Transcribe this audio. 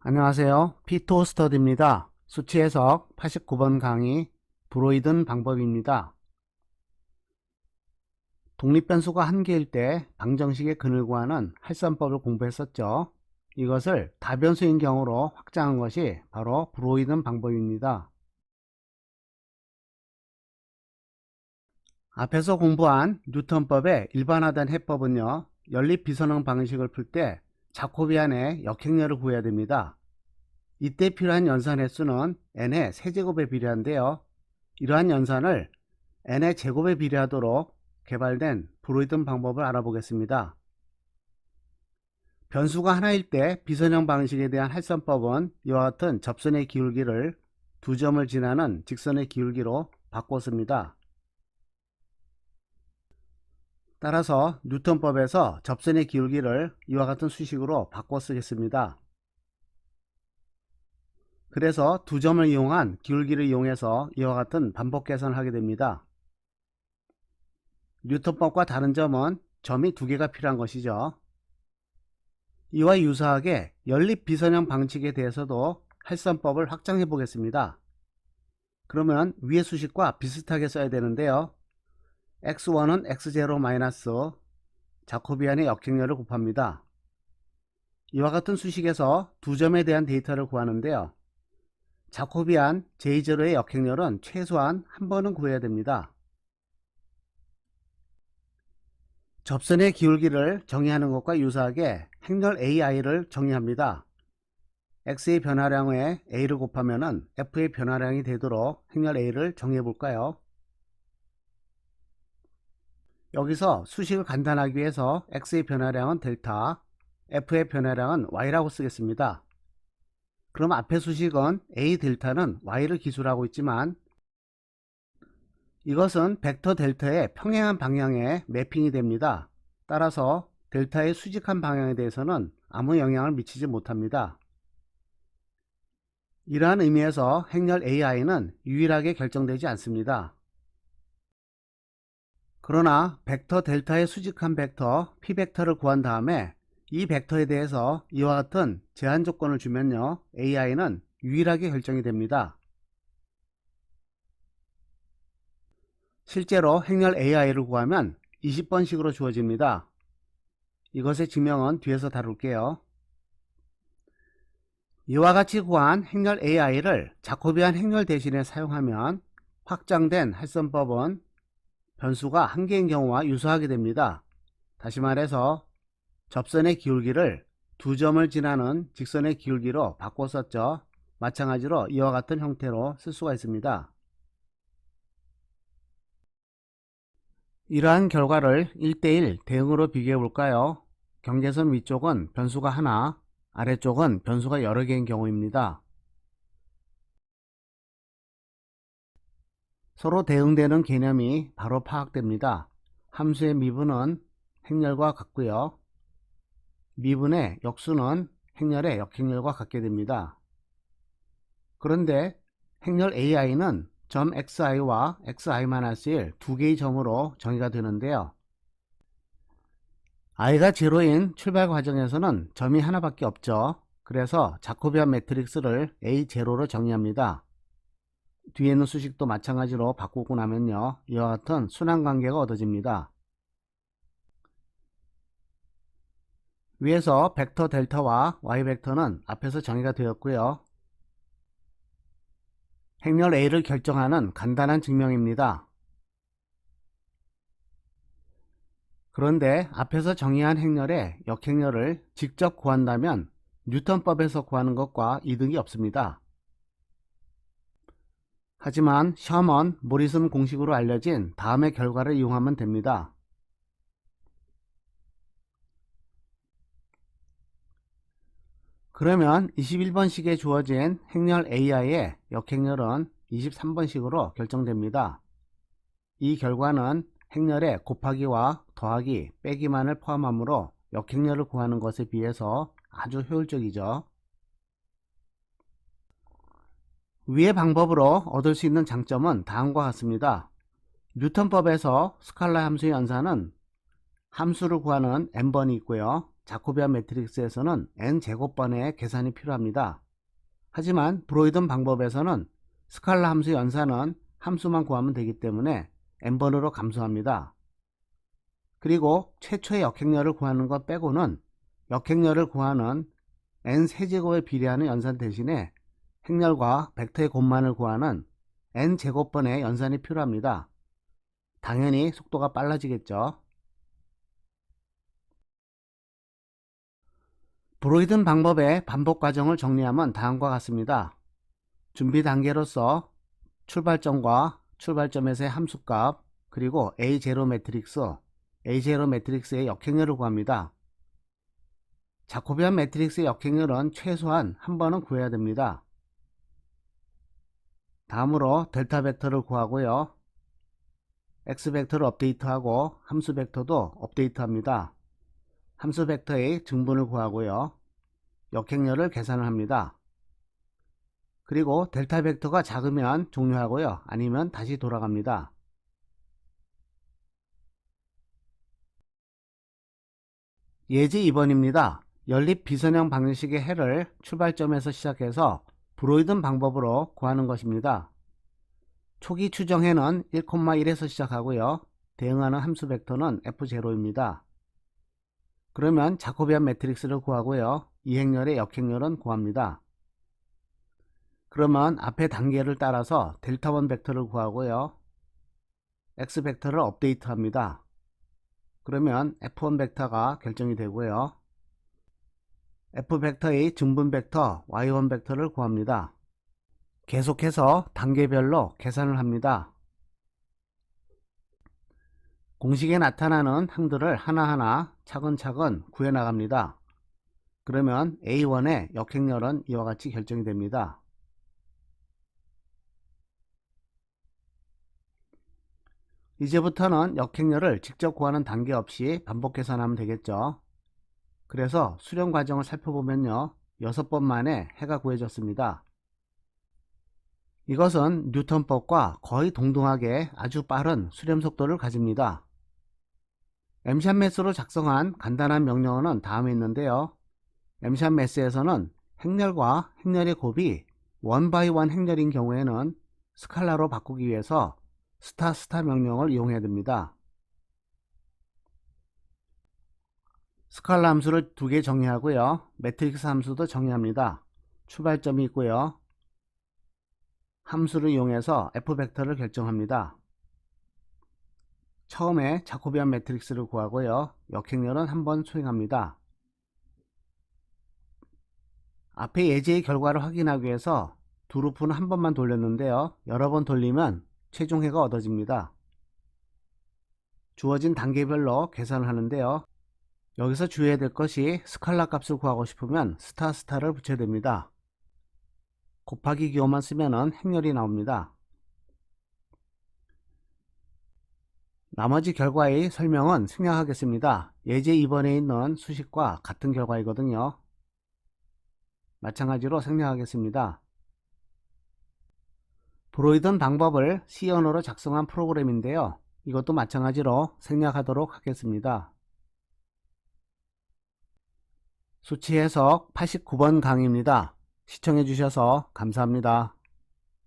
안녕하세요. 피토스터디입니다. 수치 해석 89번 강의 브로이든 방법입니다. 독립변수가 한 개일 때 방정식의 근을 구하는 할선법을 공부했었죠. 이것을 다변수인 경우로 확장한 것이 바로 브로이든 방법입니다. 앞에서 공부한 뉴턴법의 일반화된 해법은요, 연립 비선형 방식을 풀 때 자코비안의 역행렬을 구해야 됩니다. 이때 필요한 연산 횟수는 n의 세제곱에 비례한데요. 이러한 연산을 n의 제곱에 비례하도록 개발된 브로이든 방법을 알아보겠습니다. 변수가 하나일 때 비선형 방식에 대한 할선법은 이와 같은 접선의 기울기를 두 점을 지나는 직선의 기울기로 바꿨습니다. 따라서 뉴턴법에서 접선의 기울기를 이와 같은 수식으로 바꿔 쓰겠습니다. 그래서 두 점을 이용한 기울기를 이용해서 이와 같은 반복 계산을 하게 됩니다. 뉴턴법과 다른 점은 점이 두 개가 필요한 것이죠. 이와 유사하게 연립 비선형 방식에 대해서도 할선법을 확장해 보겠습니다. 그러면 위의 수식과 비슷하게 써야 되는데요. x1은 x0 마이너스 자코비안의 역행렬을 곱합니다. 이와 같은 수식에서 두 점에 대한 데이터를 구하는데요. 자코비안 J0의 역행렬은 최소한 한 번은 구해야 됩니다. 접선의 기울기를 정의하는 것과 유사하게 행렬 AI를 정의합니다. X의 변화량에 A를 곱하면 F의 변화량이 되도록 행렬 A를 정의해 볼까요? 여기서 수식을 간단하기 위해서 X의 변화량은 델타, F의 변화량은 Y라고 쓰겠습니다. 그럼 앞의 수식은 A 델타는 Y를 기술하고 있지만 이것은 벡터 델타의 평행한 방향에 매핑이 됩니다. 따라서 델타의 수직한 방향에 대해서는 아무 영향을 미치지 못합니다. 이러한 의미에서 행렬 AI는 유일하게 결정되지 않습니다. 그러나 벡터 델타의 수직한 벡터 P벡터를 구한 다음에 이 벡터에 대해서 이와 같은 제한 조건을 주면요, AI는 유일하게 결정이 됩니다. 실제로 행렬 AI를 구하면 20번식으로 주어집니다. 이것의 증명은 뒤에서 다룰게요. 이와 같이 구한 행렬 AI를 자코비안 행렬 대신에 사용하면 확장된 할선법은 변수가 한 개인 경우와 유사하게 됩니다. 다시 말해서 접선의 기울기를 두 점을 지나는 직선의 기울기로 바꿔 썼죠. 마찬가지로 이와 같은 형태로 쓸 수가 있습니다. 이러한 결과를 1대1 대응으로 비교해 볼까요? 경계선 위쪽은 변수가 하나, 아래쪽은 변수가 여러 개인 경우입니다. 서로 대응되는 개념이 바로 파악됩니다. 함수의 미분은 행렬과 같고요. 미분의 역수는 행렬의 역행렬과 같게 됩니다. 그런데 행렬 AI는 점 xi와 xi-1 두 개의 점으로 정의가 되는데요. i가 제로인 출발 과정에서는 점이 하나밖에 없죠. 그래서 자코비안 매트릭스를 A0로 정의합니다. 뒤에 있는 수식도 마찬가지로 바꾸고 나면요, 이와 같은 순환 관계가 얻어집니다. 위에서 벡터 델타와 y 벡터는 앞에서 정의가 되었고요. 행렬 A를 결정하는 간단한 증명입니다. 그런데 앞에서 정의한 행렬의 역행렬을 직접 구한다면 뉴턴법에서 구하는 것과 이득이 없습니다. 하지만 셔먼 모리슨 공식으로 알려진 다음의 결과를 이용하면 됩니다. 그러면 21번식에 주어진 행렬 AI의 역행렬은 23번식으로 결정됩니다. 이 결과는 행렬의 곱하기와 더하기, 빼기만을 포함하므로 역행렬을 구하는 것에 비해서 아주 효율적이죠. 위의 방법으로 얻을 수 있는 장점은 다음과 같습니다. 뉴턴법에서 스칼라 함수의 연산은 함수를 구하는 n번이 있고요. 자코비안 매트릭스에서는 n제곱번의 계산이 필요합니다. 하지만 브로이든 방법에서는 스칼라 함수 연산은 함수만 구하면 되기 때문에 n번으로 감소합니다. 그리고 최초의 역행렬을 구하는 것 빼고는 역행렬을 구하는 n 세제곱에 비례하는 연산 대신에 행렬과 벡터의 곱만을 구하는 n제곱번의 연산이 필요합니다. 당연히 속도가 빨라지겠죠. 브로이든 방법의 반복 과정을 정리하면 다음과 같습니다. 준비 단계로서 출발점과 출발점에서의 함수값, 그리고 A0 매트릭스, A0 매트릭스의 역행렬을 구합니다. 자코비안 매트릭스의 역행렬은 최소한 한 번은 구해야 됩니다. 다음으로 델타 벡터를 구하고요. X 벡터를 업데이트하고 함수 벡터도 업데이트합니다. 함수 벡터의 증분을 구하고요. 역행렬을 계산을 합니다. 그리고 델타 벡터가 작으면 종료하고요. 아니면 다시 돌아갑니다. 예제 2번입니다. 연립 비선형 방정식의 해를 출발점에서 시작해서 브로이든 방법으로 구하는 것입니다. 초기 추정해는 1,1에서 시작하고요. 대응하는 함수 벡터는 F0입니다. 그러면 자코비안 매트릭스를 구하고요. 이 행렬의 역행렬은 구합니다. 그러면 앞의 단계를 따라서 델타1 벡터를 구하고요. X 벡터를 업데이트합니다. 그러면 F1 벡터가 결정이 되고요. F 벡터의 증분 벡터 Y1 벡터를 구합니다. 계속해서 단계별로 계산을 합니다. 공식에 나타나는 항들을 하나하나 차근차근 구해 나갑니다. 그러면 A1의 역행렬은 이와 같이 결정이 됩니다. 이제부터는 역행렬을 직접 구하는 단계 없이 반복 계산하면 되겠죠. 그래서 수렴 과정을 살펴보면요. 6번 만에 해가 구해졌습니다. 이것은 뉴턴법과 거의 동등하게 아주 빠른 수렴 속도를 가집니다. 엠샷매스로 작성한 간단한 명령어는 다음에 있는데요. 엠샷매스에서는 행렬과 행렬의 곱이 원바이원 행렬인 경우에는 스칼라로 바꾸기 위해서 스타 명령을 이용해야 됩니다. 스칼라 함수를 2개 정의하고요. 매트릭스 함수도 정의합니다. 출발점이 있고요. 함수를 이용해서 F 벡터를 결정합니다. 처음에 자코비안 매트릭스를 구하고요. 역행렬은 한번 수행합니다. 앞에 예제의 결과를 확인하기 위해서 두 루프는 한 번만 돌렸는데요. 여러 번 돌리면 최종 해가 얻어집니다. 주어진 단계별로 계산을 하는데요. 여기서 주의해야 될 것이 스칼라 값을 구하고 싶으면 스타를 붙여야 됩니다. 곱하기 기호만 쓰면 행렬이 나옵니다. 나머지 결과의 설명은 생략하겠습니다. 예제 2번에 있는 수식과 같은 결과이거든요. 마찬가지로 생략하겠습니다. 브로이든 방법을 C 언어로 작성한 프로그램인데요. 이것도 마찬가지로 생략하도록 하겠습니다. 수치 해석 89번 강의입니다. 시청해 주셔서 감사합니다.